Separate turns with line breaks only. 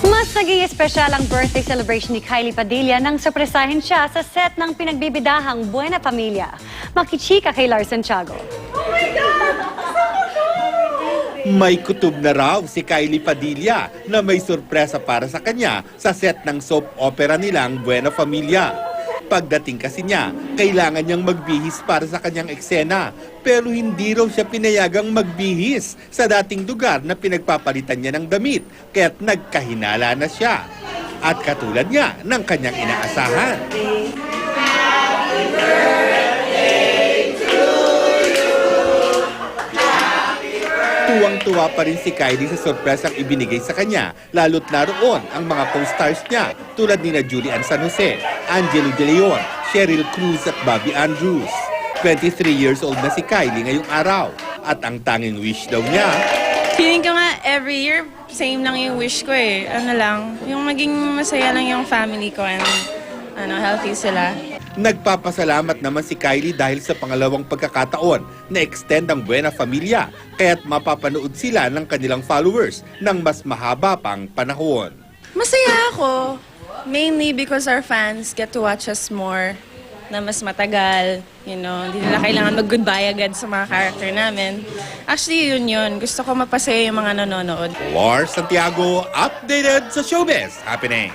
Mas naging espesyal ang birthday celebration ni Kylie Padilla nang surpresahin siya sa set ng pinagbibidahang Buena Familia. Makichika kay Lars Santiago.
May kutob na raw si Kylie Padilla na may sorpresa para sa kanya sa set ng soap opera nilang Buena Familia. Pagdating kasi niya, kailangan niyang magbihis para sa kanyang eksena. Pero hindi raw siya pinayagang magbihis sa dating lugar na pinagpapalitan niya ng damit, kaya't nagkahinala na siya. At katulad niya ng kanyang inaasahan. Tuwang-tuwa pa rin si Kylie sa sorpresang ibinigay sa kanya, lalo't naroon ang mga co-stars niya tulad ni Julian San Jose, Angelo De Leon, Cheryl Cruz at Bobby Andrews. 23 years old na si Kylie ngayong araw at ang tanging wish daw niya,
Feeling ko nga every year, same lang yung wish ko eh. Ano lang, yung maging masaya lang yung family ko and healthy sila.
Nagpapasalamat naman si Kylie dahil sa pangalawang pagkakataon na extend ang Buena Familia, kaya't mapapanood sila ng kanilang followers ng mas mahaba pang panahon.
Masaya ako, mainly because our fans get to watch us more na mas matagal. Hindi nila kailangan mag-goodbye agad sa mga character namin. Actually, yun. Gusto ko mapasaya yung mga nanonood.
Lars Santiago, updated sa showbiz happening.